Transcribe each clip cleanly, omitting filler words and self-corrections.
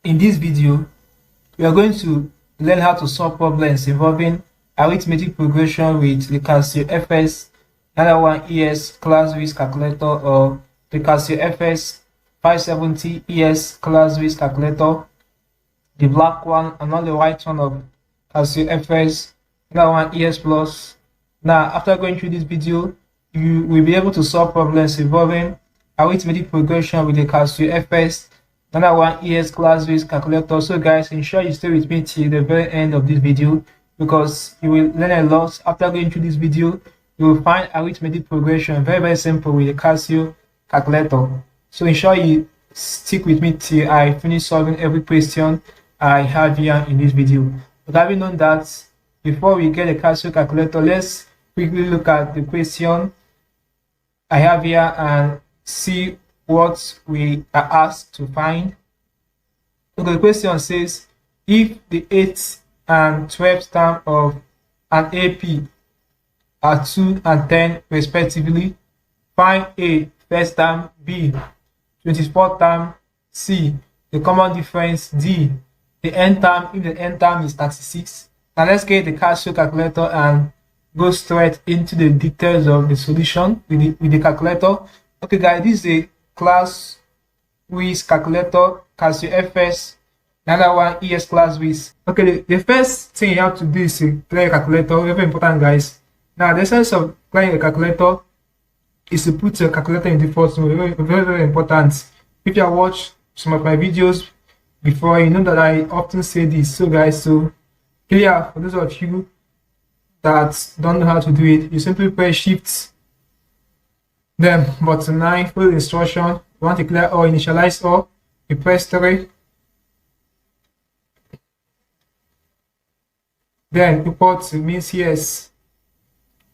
In this video, we are going to learn how to solve problems involving arithmetic progression with the Casio Fx-991 ES classwiz calculator or the Casio Fx-570 ES classwiz calculator, the black one and not the white one of Casio Fx-991 ES Plus. Now, after going through this video, you will be able to solve problems involving arithmetic progression with the Casio Fx-991 ES classwiz calculator. So guys, ensure you stay with me till the very end of this video because you will learn a lot. After going through this video, you will find arithmetic progression very simple with the Casio calculator. So ensure you stick with me till I finish solving every question I have here in this video. But having known that, before we get the Casio calculator, let's quickly look at the question I have here and see what we are asked to find. Okay, the question says, if the 8th and 12th term of an AP are 2 and 10 respectively, find A, first term, B, 24th term, C, the common difference, D, the n term if the n term is 36. Now let's get the Casio calculator and go straight into the details of the solution with the calculator. Okay guys, this is a classwiz calculator, Casio Fx-991 ES classwiz. Okay, the first thing you have to do is to play a calculator. Very important guys. Now the essence of playing a calculator is to put your calculator in default mode. Very important. If you have watched some of my videos before, you know that I often say this. So guys, so clear for those of you that don't know how to do it, you simply press shift then button 9, follow the instruction. You want to clear or initialize all, you press 3, then import means yes,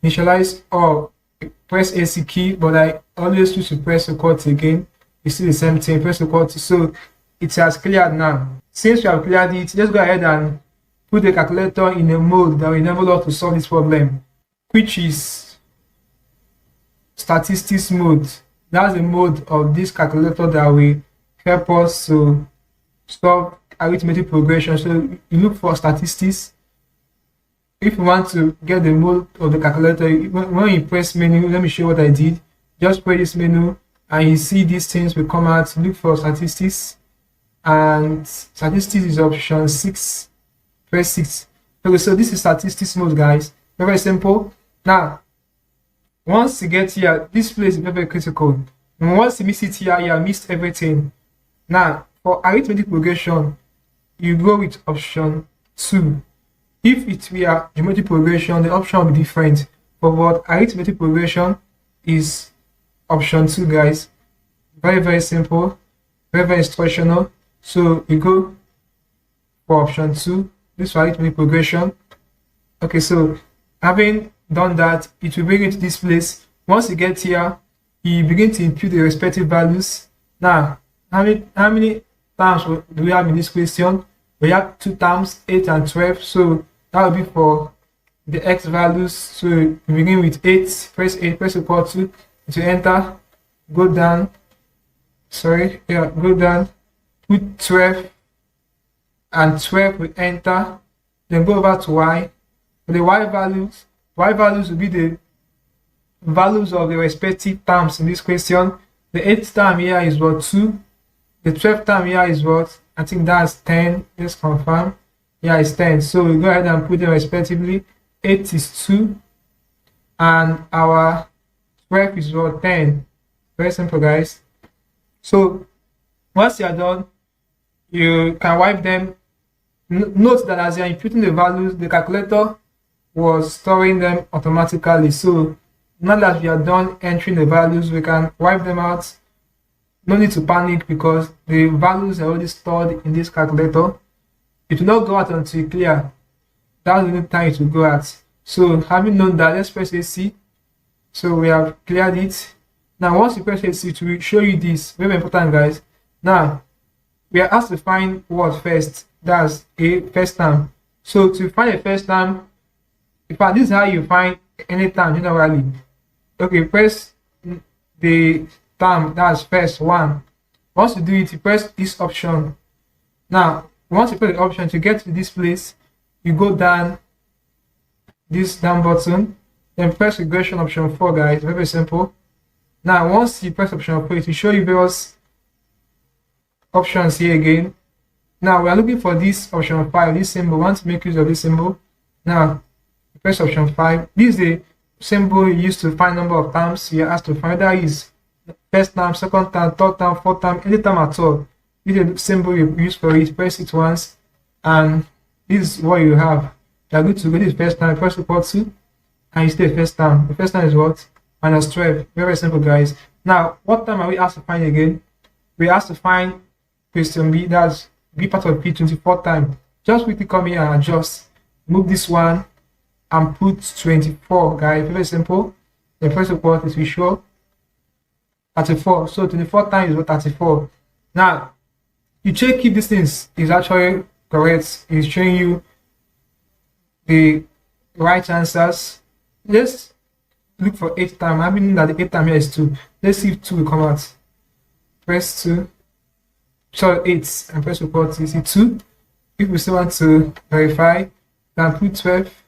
initialize all, press AC key, but I always used to press record again. You see the same thing, press record. So it has cleared now. Since you have cleared it, let's go ahead and put the calculator in a mode that will enable us to solve this problem, which is statistics mode. That's the mode of this calculator that will help us to solve arithmetic progression. So you look for statistics. If you want to get the mode of the calculator, when you press menu, let me show you what I did. Just press this menu and you see these things will come out. Look for statistics, and statistics is option 6. Press 6. Okay, so this is statistics mode guys. Very simple. Now once you get here, this place is very critical. And once you miss it here, you have missed everything. Now for arithmetic progression, you go with option 2. If it were geometric progression, the option will be different. But what arithmetic progression is option 2 guys. Very simple, very instructional. So you go for option 2. This is arithmetic progression. Okay, so having done that, it will bring you to this place. Once you get here, you begin to input the respective values. Now, how many terms do we have in this question? We have 2 terms, 8 and 12. So that will be for the x values. So you begin with 8, press 8, press equal to enter, go down, go down, put 12 and 12 will enter, then go over to y. For the y values will be the values of the respective terms in this question. The 8th term here is what, 2. The 12th term here is what, I think that's 10. Let's confirm. Yeah, it's 10. So we go ahead and put them respectively. 8 is 2 and our 12 is what, 10. Very simple guys. So once you are done, you can wipe them. Note that as you are inputting the values, the calculator was storing them automatically. So now that we are done entering the values, we can wipe them out. No need to panic because the values are already stored in this calculator. It will not go out until you clear. That's the only time it will go out. So having known that, let's press AC. So we have cleared it. Now once you press AC, it will show you this. Very important guys. Now we are asked to find what first. That's a first term. So to find a first term, in fact, this is how you find any term generally. Okay, press the term that's first 1. Once you do it, you press this option. Now, once you press the option to get to this place, you go down this down button, then press regression option 4, guys. Very, very simple. Now, once you press option 4, it will show you various options here again. Now, we are looking for this option 5, this symbol. We want to make use of this symbol. Now, press option 5. This is the symbol used to find number of terms you are asked to find. That is first term, second term, third term, fourth term, any term at all. This is the symbol you use for it. Press it once, and this is what you have. You are good to go. This is first term. Press equal to, and you stay first term. The first term is what? Minus 12. Very, very simple, guys. Now, what term are we asked to find again? We asked to find question B. That's B part of P 24 time. Just quickly come here and adjust. Move this one and put 24, guys. Very simple. The first report is we show 34. So 24 times is 34. Now, you check if this thing is actually correct. It's showing you the right answers. Let's look for 8th time. I mean that the 8th time here is 2. Let's see if 2 will come out. Press 2. So 8 and press report. You see 2. If we still want to verify, then put 12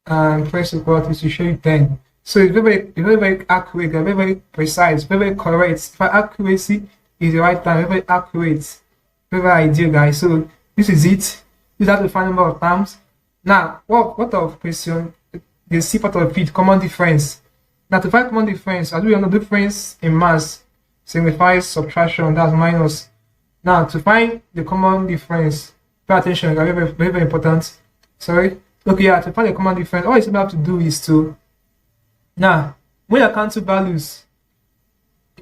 and press report. It will show you 10. So it's very accurate, very precise, very correct. For accuracy is the right time, very accurate, very ideal, guys. So this is it. This is how to find number of terms. Now, what of question? The C part of it, common difference. Now to find common difference, as we know, difference in mass signifies subtraction, that's minus. Now to find the common difference, pay attention, very important. Sorry. Okay, yeah, to find the common difference, all you have to do is to, now when you count two values,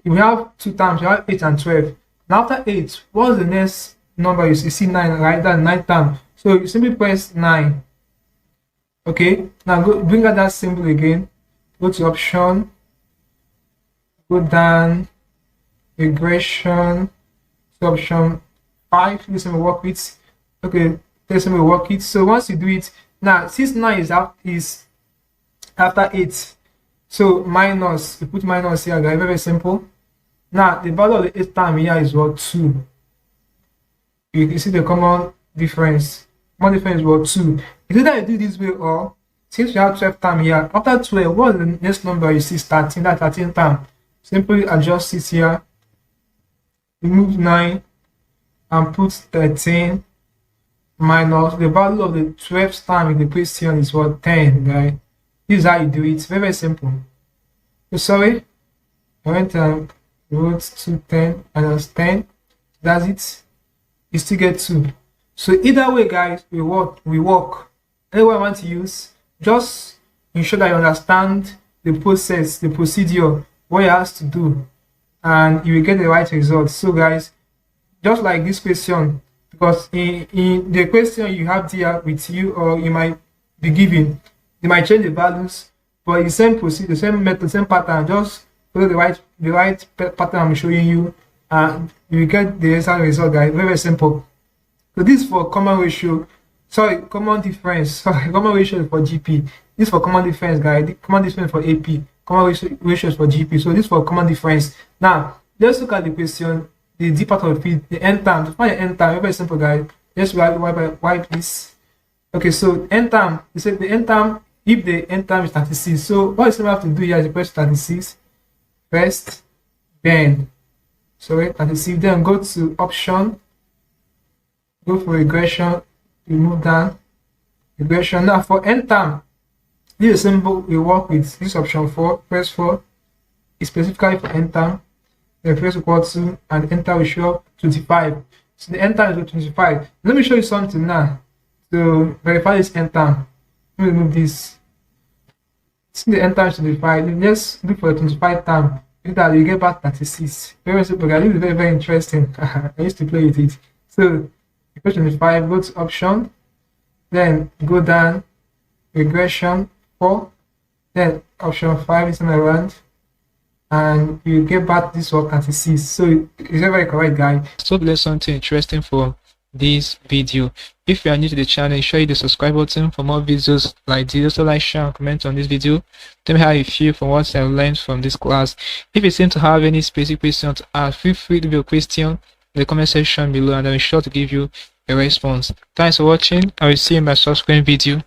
we have 2 terms, you have 8 and 12. Now after 8, what's the next number? You see 9, right? That's 9 term. So you simply press 9. Okay, now go bring out that symbol again. Go to option, go down, regression, to option 5. This will work with. Okay, this will work it. So once you do it, now since 9 is after 8, so minus, you put minus here, guys. Very simple. Now the value of the 8th term here is what? 2. You see the common difference. Common difference is what? 2. It's either you do this way, or since you have 12th term here, after 12, what is the next number you see starting? That 13th term. Simply adjust it here, remove 9 and put 13 minus the value of the 12th term in the question is what? 10, guys. This is how you do it. It's very simple. So sorry, I went and wrote 210 minus 10. That's it. You still get 2. So either way, guys, we work. Anyway, I want to use, just ensure that you understand the process, the procedure, what you have to do, and you will get the right result. So guys, just like this question, because in the question you have here with you, or you might be given, they might change the values, but the same procedure, the same method, same pattern. Just follow the right pattern I'm showing you, and you will get the result, guys. Very simple. So this is for common ratio. Sorry, common difference. Sorry, common ratio is for GP. This is for common difference, guys. The common difference for AP. Common ratio is for GP. So this is for common difference. Now let's look at the question. The D part of it, the n term. To find the n term, very simple, guys. Just wipe this. Okay, so n term. You said the n term. If the n term is 36, so what you have to do here is press 36 first, then 36. Then go to option. Go for regression, remove down regression. Now for n term, this symbol we work with this option 4. Press 4 is specifically for n term. Then press equal to, and enter will show 25. So the n term is 25. Let me show you something now to verify this n term. Let me remove this. Since the n term is 25, then just look for the 25 term. With that, you get back 36. Very simple, guys. This is very interesting. I used to play with it. So press 25, go to option, then go down, regression 4, then option 5 is around, and you get back this one 36. So it's very correct, guys. So there's something interesting for this video. If you are new to the channel, ensure you hit the subscribe button for more videos like this. Also like, share and comment on this video. Tell me how you feel from what I've learned from this class. If you seem to have any specific questions to ask, feel free to leave your question in the comment section below, and I'll be sure to give you a response. Thanks for watching. I will see you in my subsequent video.